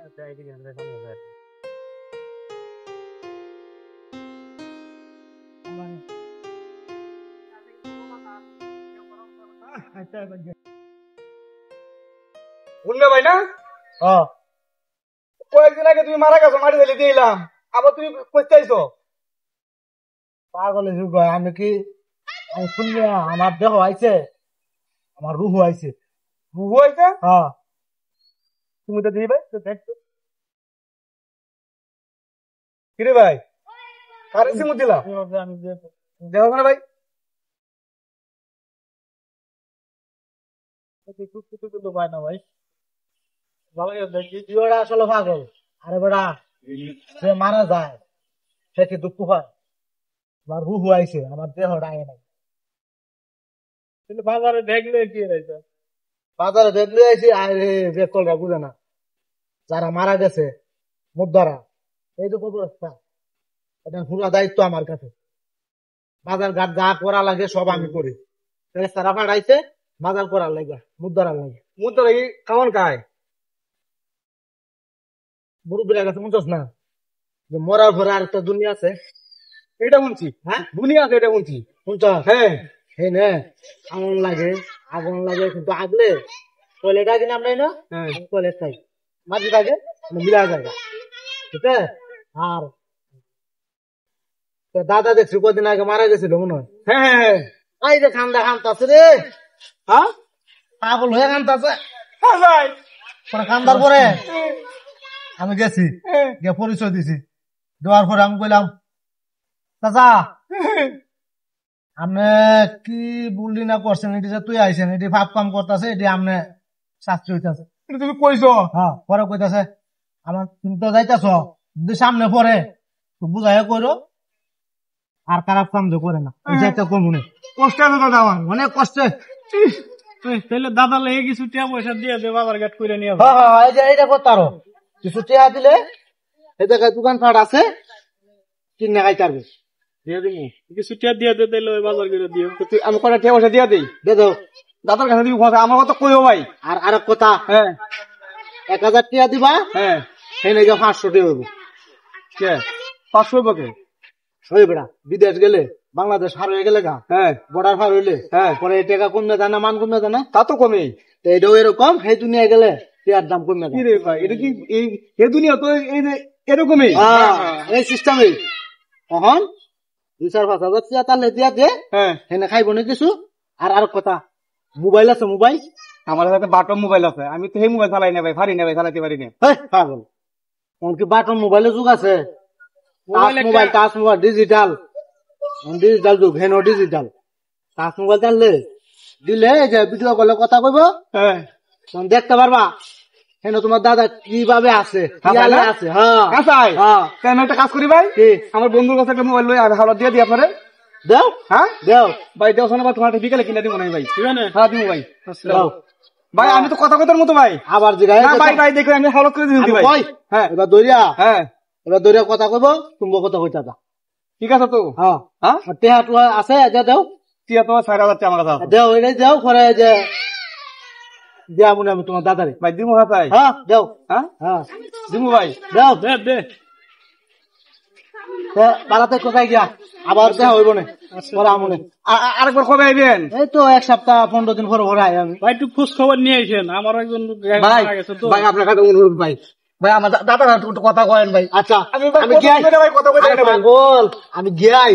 শুনলে ভাই না কয়েকদিন আগে তুমি মারা গেছো, মাটি ফেলে দিলাম, আবার তুমি পৌঁছাইছো। পাগলের যুগ হয়। আমি কি শুনলে আমার দেহ আইছে, আমার রুহু আইছে। রুহু হয়েছে? হ্যাঁ, তুমি তো দিই ভাই, দেখছো কিরে ভাই, কারে সিমু দিলাম আমি দেখো না ভাই। পাই না ভাই। জিওটা আসলে পাগল। আরে বেড়া, সে মারা যায় সে কি দুঃখ হয়? আমার রুহু আইছে, আমার দেহটা আয় নাই। বাজারে দেখলে কি হয়েছে? বাজারে দেখলে আইছি, আরে বেকলরা বুঝে না, যারা মারা গেছে মুদ্দারা, এই যে কবরস্থান, এটা পুরো দায়িত্ব আমার কাছে। বাজার ঘাট যা করা লাগে সব আমি করি। তারা পাঠাইছে বাজার করার লাগে, মুদ্দারা লাগে। মুদ্রা কি কেমন খায়? মুরব্বীরা কাছে বুঝছস না যে মরার পরে আর একটা দুনিয়া আছে? এটা শুনছি, হ্যাঁ দুনিয়া আছে এটা শুনছি। শুনছস? হ্যাঁ এই নে আগুন লাগে, আগুন লাগে, কিন্তু আগলে টয়লেট আগে নামলাই না, হ্যাঁ টয়লেট খাই মাঝে থাকে মিলা যায়, ঠিক আছে? আর তোর দাদা দেখছি কদিন আগে মারা গেছিল মনে হয়। হ্যাঁ হ্যাঁ এই যে খান্দা খান্তাছে রে, হ্যাঁ পাগল হয়ে খান্তাছে। হ্যাঁ ভাই, পরে খান্দার পরে আমি গেছি, গিয়ে পরিচয় দিছি। দেওয়ার পরে আমি কইলাম, চাচা আপনি কি বললি না করছেন, এটি যে তুই আইছেন, এটি ভাব কাম করতেছে, এটি আপনি শাস্তি হইতেছে। এটা তুমি কইছো? হ্যাঁ, পরে কইতাছে আমার তুমি তো যাইতেছ, যদি সামনে পরে তো বুঝাই করো, আর খারাপ কাম যে করে না, যাইতে কমুনে কষ্ট আছে দাদা আমার। অনেক কষ্টে। তাহলে দাদা লেগে কিছু টাকা পয়সা দিয়ে দে, বাজার ঘাট করে নিয়ে হ্যাঁ হ্যাঁ, এই যে এইটা করতে আরো কিছু টিয়া দিলে এই জায়গায় দোকান ফাট আছে, কিনে খাইতে পারবে। দিয়ে দিবি কিছু টাকা দিয়ে দে, তাইলে ওই বাজার করে দিও। আমি কটা টাকা পয়সা দিয়ে দিই, দে দাও। দাদার কাছে দিবি, আমার কথা কইও ভাই। আর আরেক কথা, হ্যাঁ 1000 টিয়া দিবা, হ্যাঁ সেই নাকি 500 টিয়া হইব। কে 500 বকে? ওই বেড়া বিদেশ গেলে, বাংলাদেশ পার হয়ে গেলে গা, হ্যাঁ বর্ডার পার হইলে হ্যাঁ পরে এই টাকা কমে যায় না, মান কমে যায় না? তা তো কমেই। তো এটাও এরকম, সেই দুনিয়ায় গেলে টিয়ার দাম কমে কি যায়। রে ভাই, এটা কি এই দুনিয়া তো এরকমই। এই সিস্টেমে তখন 2-4-5 হাজার টিয়া তাহলে দিয়া দে, হ্যাঁ হেনে খাইব না কিছু। আর আরেক কথা, মোবাইল আছে, মোবাইল আমার কাছে বাটন মোবাইল আছে, আমি তো সেই মোবাইল চালাই না ভাই, পারি না ভাই, চালাতে পারি না। পাগল, এমনকি বাটন মোবাইলের যুগ আছে, টাচ মোবাইল ডিজিটাল, ডিজিটাল যুগ, হেন ডিজিটাল টাচ মোবাইল টানলে দিলে যে ভিডিও কলে কথা কইব, হ্যাঁ তখন দেখতে পারবা হেন তোমার দাদা কিভাবে আছে, কি হালে আছে। হ্যাঁ কাঁচাই হ্যাঁ, আমি একটা কাজ করি ভাই, আমার বন্ধুর কাছে একটা মোবাইল লই আর হাওলা দিয়ে দিই আপনারে। দেও হ্যাঁ দেও ভাই, দেও শোনা, তোমার বিকালে কিনে দিব না ভাই, ঠিক আছে? হ্যাঁ দিব ভাই। দাও। ভাই আমি তো কথা কথার মতো ভাই। আবার জিগাই না ভাই ভাই দেখো, আমি হাওলা করে দিচ্ছি ভাই। হ্যাঁ এবার দরিয়া, হ্যাঁ এবার দরিয়া কথা কইব, তুমি কথা কইতা দা। ঠিক আছে তো। হ্যাঁ হ্যাঁ টেহা টুহা আছে, যা দেও টিয়া তোমার 4000 আমার কাছে আছে। দেও, এটাই দেও, করে যে দিয়া মনে আমি তোমার দাদারে। ভাই দিমু হ্যাঁ ভাই। হ্যাঁ দেও, হ্যাঁ হ্যাঁ দিমু ভাই। দেও। দে দে বাড়াতে কোথায় গিয়া আবার দেখা হইব না, পরে আমনে আরেকবার কবে আইবেন? এই তো 1 সপ্তাহ 15 দিন পরে পরে আই আমি। ভাই একটু খোঁজ খবর নিয়ে আইছেন, আমার একজন ভাই মারা গেছে তো। ভাই আপনার কাছে অনুরোধ ভাই, ভাই আমার দাদা একটু কথা কয়েন ভাই। আচ্ছা আমি গিয়াই, ভাই কথা কইতে না ভাই। পাগল আমি গিয়াই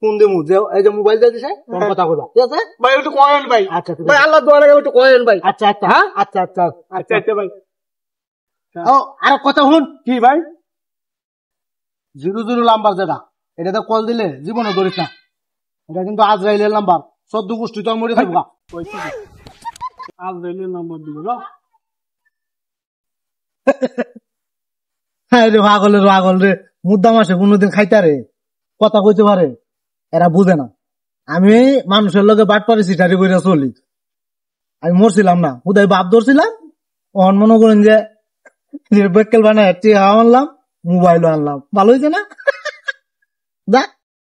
ফোন দেবো, যে এই যে মোবাইল দিয়ে দিছে তখন কথা কইবা, ঠিক আছে? ভাই একটু কয়েন ভাই। আচ্ছা ঠিক ভাই আছে, আল্লাহ দোয়া লাগে একটু কয়েন ভাই। আচ্ছা আচ্ছা হ্যাঁ আচ্ছা আচ্ছা আচ্ছা আচ্ছা ভাই। ও আর কথা শুন, কি ভাই? 00 নাম্বার যেটা, এটাতে কল দিলে জীবনে ধরিস না, এটা কিন্তু আজরাইলের নাম্বার, 14 গোষ্ঠী তো মরে থাকবা। আজ রেলের নম্বর দিব না। হ্যাঁ রে পাগলের পাগল রে, মুদ্দা মাসে কোনোদিন খাইতা রে, কথা কইতে পারে, এরা বুঝে না। আমি মানুষের লগে বাট পারি সিটারি করে চলি, আমি মরছিলাম না, উদয় বাপ ধরছিলাম, অন মনে করেন যে বেক্কেল বানায় টিয়া আনলাম, মোবাইলও আনলাম, ভালো হয়েছে না? যা